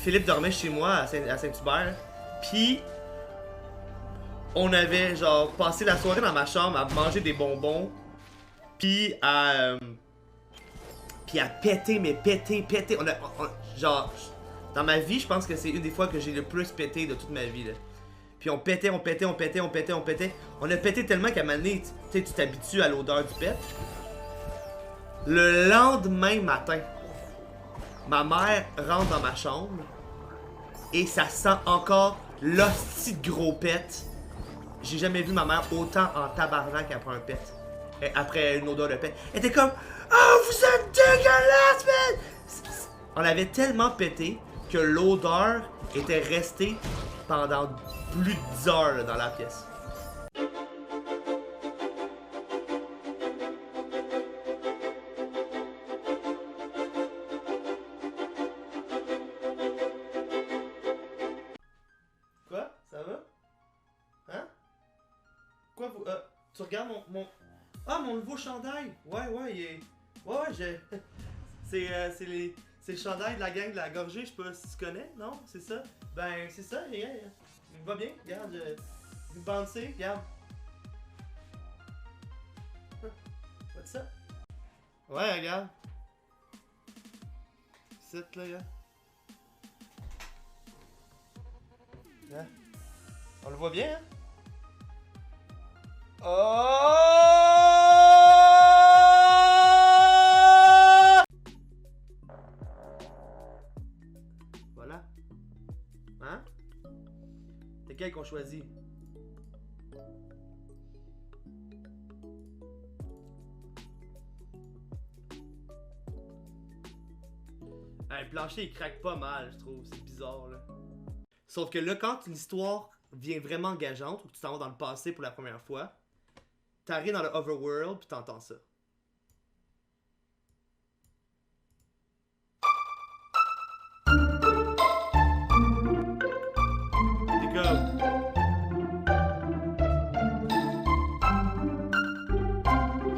Philippe dormait chez moi à Saint-Hubert. Puis on avait genre passé la soirée dans ma chambre à manger des bonbons. Puis à péter, mais péter. Genre, dans ma vie, je pense que c'est une des fois que j'ai le plus pété de toute ma vie, là. Puis on pétait. On a pété tellement qu'à un moment donné, tu t'habitues à l'odeur du pet. Le lendemain matin, ma mère rentre dans ma chambre et ça sent encore l'hostie de gros pet. J'ai jamais vu ma mère autant en tabarnak après un pet. Après une odeur de pet. Elle était comme « Oh, vous êtes dégueulasse, man! » On avait tellement pété que l'odeur était restée pendant plus de 10 heures là, dans la pièce. Quoi? Ça va? Hein? Quoi vous... tu regardes mon... Ah, mon nouveau chandail! Ouais, il est... Ouais, j'ai... c'est le chandail de la gang de la gorgée, je sais pas si tu connais, non? C'est ça? Ben, c'est ça, il va bien, regarde, vous pensez, regarde. What's ça? Ouais, regarde. C'est là, regarde. Hein? On le voit bien, hein? Oh! Voilà. Hein? C'est quel qu'on choisit? Le plancher il craque pas mal, je trouve. C'est bizarre, là. Sauf que là, quand une histoire vient vraiment engageante, ou que tu t'en vas dans le passé pour la première fois, t'arrives dans le overworld pis t'entends ça. T'es comme...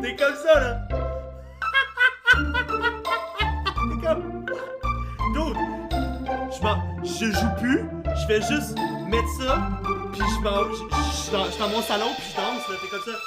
T'es comme ça, là! T'es comme... Dude! Je joue plus, je fais juste mettre ça, pis je suis dans mon salon pis je danse, là, t'es comme ça.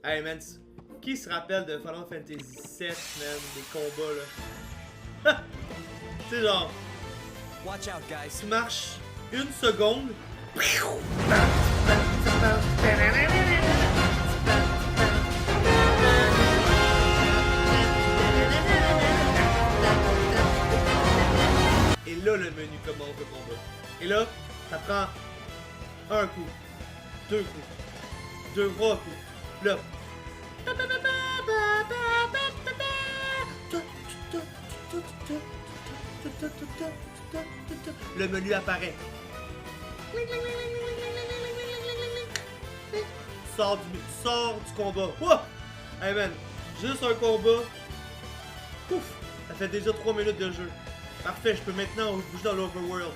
Hey man, qui se rappelle de Final Fantasy VII, man, des combats là? Tu sais genre, Watch out, guys. tu marches une seconde. Et là le menu commence le combat. Et là, ça prend un coup, deux coups, trois coups. Là. Le menu apparaît. Sors du combat. Ouah! Hey man, juste un combat. Ouf! Ça fait déjà 3 minutes de jeu. Parfait, je peux maintenant bouger dans l'overworld.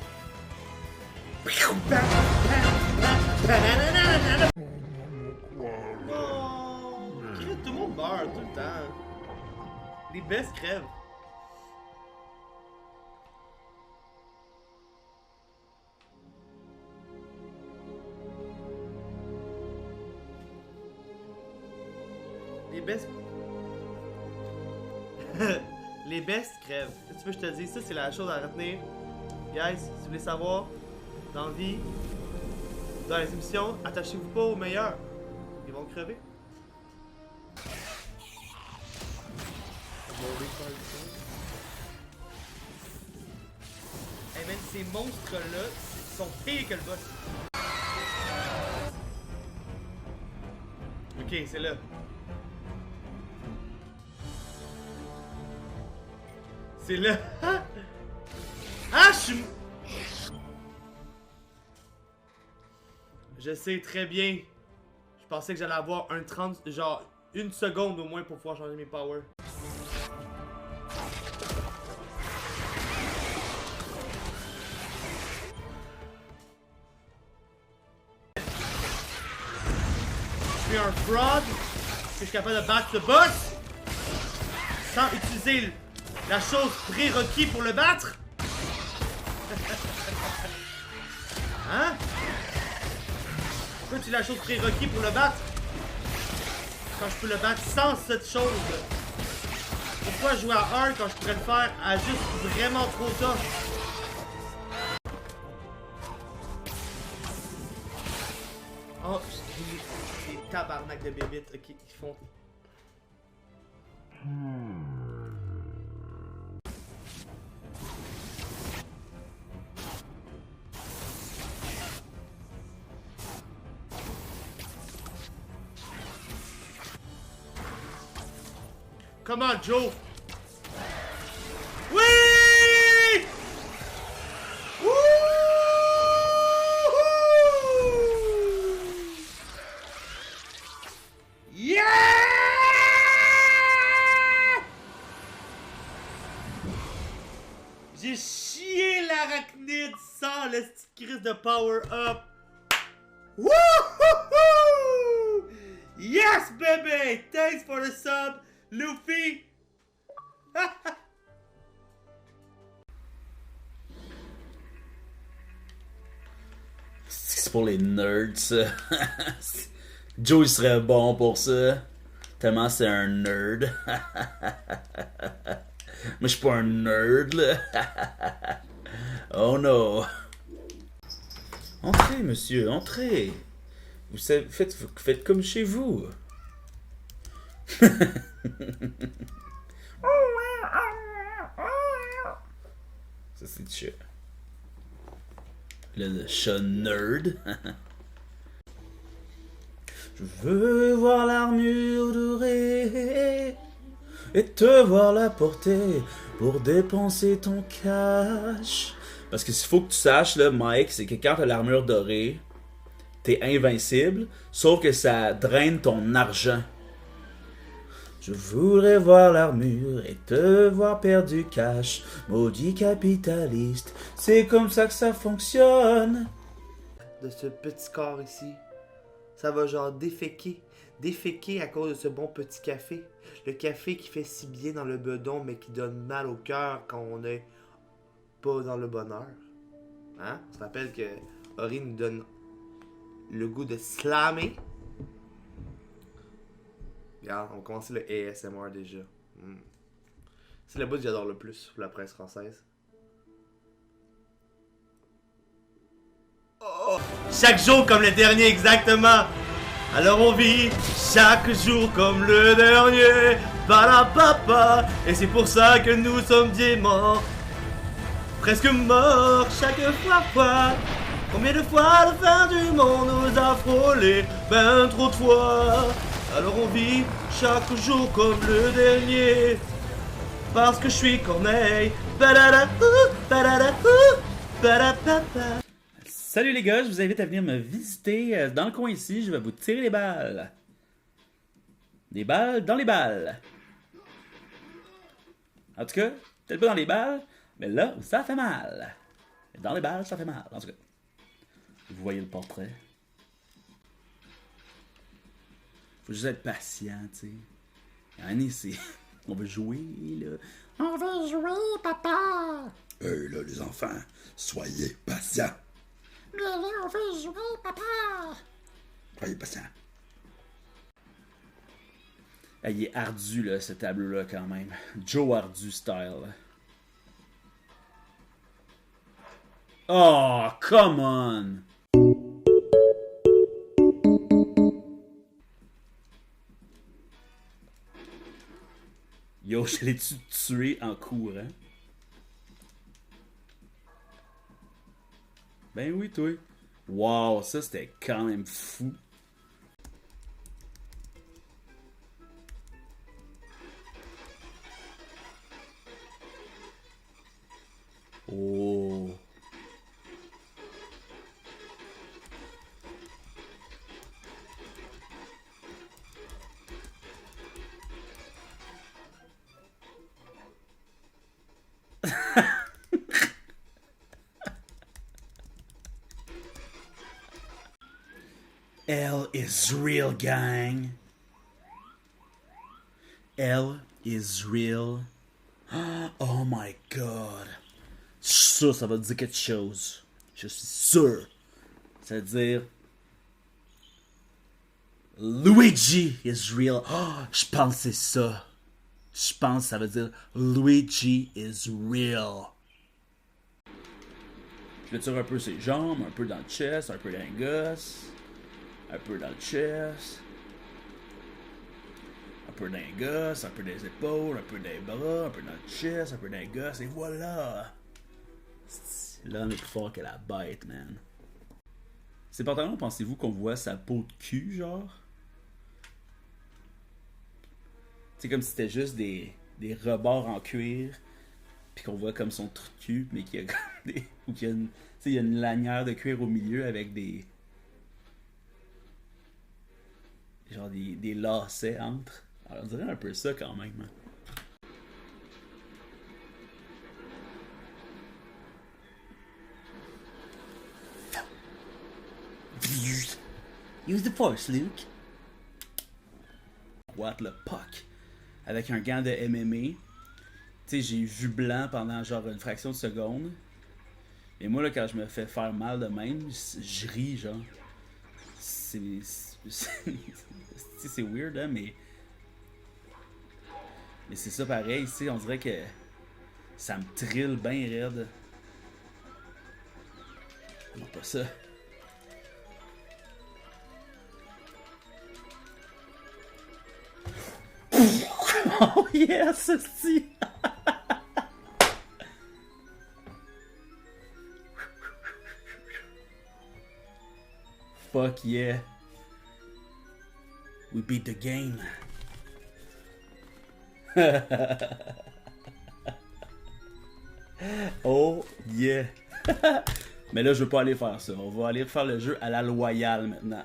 Tout le monde meurt tout le temps. Les bestes crèvent. Les bestes... Les bestes crèvent. Qu'est-ce que tu veux que je te dise? Ça, c'est la chose à retenir. Guys, si vous voulez savoir, dans la vie, dans les émissions, attachez-vous pas aux meilleurs. Ils vont crever. Hey man, ces monstres-là sont pires que le boss. Ok, c'est là. C'est là. Ah, je suis... Je sais très bien. Je pensais que j'allais avoir un 30... Genre, une seconde au moins pour pouvoir changer mes powers. Je suis un fraud. Je suis capable de battre le boss sans utiliser la chose prérequis pour le battre. Hein? Pourquoi tu la chose prérequis pour le battre? Quand je peux le battre sans cette chose. Pourquoi jouer à hard quand je pourrais le faire à juste vraiment trop tough? Oh, c'est tabarnak de bébites. Ok, ils font... Come on, Joe! Oui! Wouhou! Yeah! J'ai chié l'arachnide sans le petit crise de power up. Wouhou! Yes, baby! Thanks for the sub, Luffy! C'est pour les nerds, ça. Joe, il serait bon pour ça. Tellement c'est un nerd. Moi, je suis pas un nerd, là. Oh non. Entrez, monsieur, entrez. Vous savez, faites comme chez vous. Ça, c'est le chat. Le chat nerd. Je veux voir l'armure dorée et te voir la porter pour dépenser ton cash. Parce que s'il faut que tu saches, là, Mike, c'est que quand t'as l'armure dorée, t'es invincible, sauf que ça draine ton argent. Je voudrais voir l'armure et te voir perdre du cash. Maudit capitaliste, c'est comme ça que ça fonctionne. De ce petit corps ici, ça va genre déféquer. Déféquer à cause de ce bon petit café. Le café qui fait si bien dans le bedon, mais qui donne mal au cœur quand on est pas dans le bonheur. Hein? On se rappelle que Ori nous donne le goût de slammer. Regarde, on commence le ASMR déjà. C'est le bout que j'adore le plus pour la presse française. Oh! Chaque jour comme le dernier, exactement! Alors on vit chaque jour comme le dernier. Papa. Et c'est pour ça que nous sommes diamants. Presque morts chaque fois. Combien de fois la fin du monde nous a frôlés? Ben trop de fois. Alors on vit chaque jour comme le dernier. Parce que je suis Corneille. Salut les gars, je vous invite à venir me visiter dans le coin ici. Je vais vous tirer les balles. Des balles dans les balles. En tout cas, peut-être pas dans les balles, mais là, ça fait mal. Dans les balles, ça fait mal. En tout cas, vous voyez le portrait. Faut juste être patient, tu sais. Annie, c'est... On veut jouer, là. On veut jouer, papa! Là, les enfants, soyez patients. Mais là, on veut jouer, papa! Soyez patients. Ah, il est ardu, là, ce tableau-là, quand même. Joe Ardu style. Oh, come on! Yo, j'allais-tu te tuer en courant? Ben oui, toi. Wow, ça c'était quand même fou. Oh. L is real, gang. L is real. Oh my god. Ça va dire quelque chose. Je suis sûr. Ça veut dire... Luigi is real. Oh, je pense que c'est ça. Je pense que ça veut dire Luigi is real. Je le tire un peu ses jambes, un peu dans le chest, un peu dans les gosses. Un peu dans le chest. Un peu dans les gosses, un peu dans les épaules, un peu dans les bras, un peu dans le chest, un peu dans les gosses, et voilà! Là, on est plus fort que la bête, man. Ces pantalons, pensez-vous qu'on voit sa peau de cul, genre? C'est comme si c'était juste des rebords en cuir, puis qu'on voit comme son trou de cul, mais qu'il y a comme des... ou qu'il y a une... Tu sais, il y a une lanière de cuir au milieu avec des... genre des lacets entre. Alors, on dirait un peu ça quand même. Hein. Use the force, Luke. What le puck? Avec un gant de MMA. Tu sais, j'ai vu blanc pendant genre une fraction de seconde. Et moi, là, quand je me fais faire mal de même, je ris, genre. C'est weird, hein, mais c'est ça pareil, tu sais, on dirait que ça me trille bien raide. Non, pas ça. Oh yes, ceci. Fuck yeah. We beat the game. Oh yeah. Mais là, je veux pas aller faire ça. On va aller faire le jeu à la loyale maintenant.